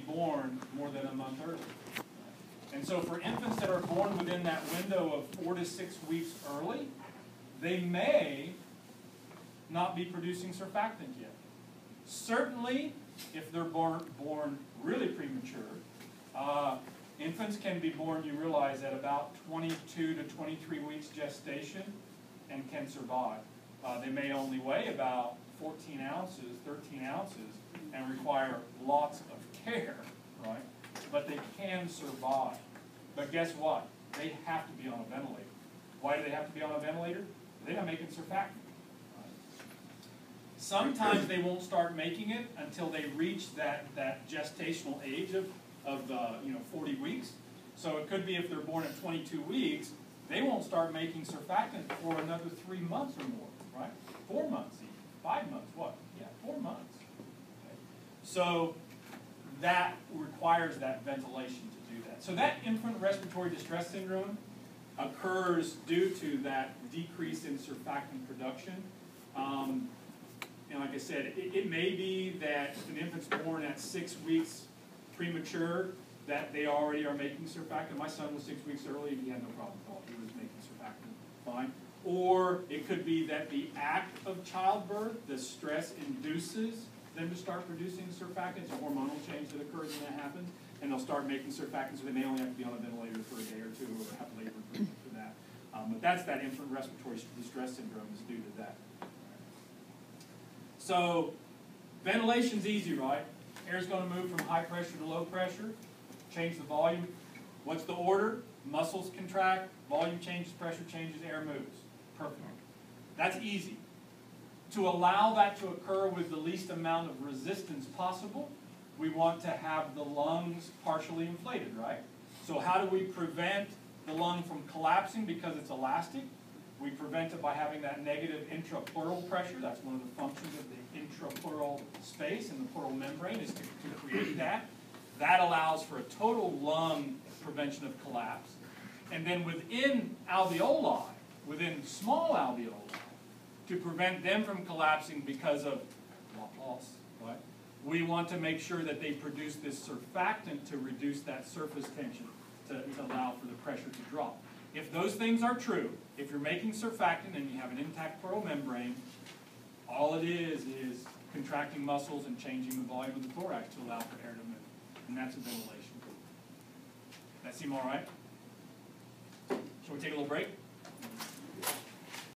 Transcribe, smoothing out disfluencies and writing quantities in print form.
born more than a month early. And so for infants that are born within that window of 4 to 6 weeks early, they may not be producing surfactant yet. Certainly, if they're born really premature, infants can be born, you realize, at about 22 to 23 weeks gestation and can survive. They may only weigh about 14 ounces, 13 ounces, and require lots of care, right? But they can survive. But guess what? They have to be on a ventilator. Why do they have to be on a ventilator? They're not making surfactant. Sometimes they won't start making it until they reach that gestational age of 40 weeks. So it could be if they're born at 22 weeks, they won't start making surfactant for another 3 months or more, right? 4 months even. 5 months, what? Yeah, 4 months. Okay. So that requires that ventilation to do that. So that infant respiratory distress syndrome occurs due to that decrease in surfactant production. And like I said, it may be that if an infant's born at 6 weeks premature, that they already are making surfactant. My son was 6 weeks early, and he had no problem at all. He was making surfactant fine. Or it could be that the act of childbirth, the stress, induces them to start producing surfactants, a hormonal change that occurs when that happens, and they'll start making surfactants, so they may only have to be on a ventilator for a day or two, or have labor treatment for that. But that's that infant respiratory distress syndrome is due to that. So ventilation's easy, right? Air's going to move from high pressure to low pressure, change the volume. What's the order? Muscles contract, volume changes, pressure changes, air moves. Perfect. That's easy. To allow that to occur with the least amount of resistance possible, we want to have the lungs partially inflated, right? So how do we prevent the lung from collapsing because it's elastic? We prevent it by having that negative intrapleural pressure. That's one of the functions of the intrapleural space in the pleural membrane, is to create that. That allows for a total lung prevention of collapse. And then within alveoli, within small alveoli, to prevent them from collapsing because of loss, right? We want to make sure that they produce this surfactant to reduce that surface tension, to allow for the pressure to drop. If those things are true, if you're making surfactant and you have an intact pleural membrane, all it is contracting muscles and changing the volume of the thorax to allow for air to move. And that's a ventilation. That seem all right? Shall we take a little break?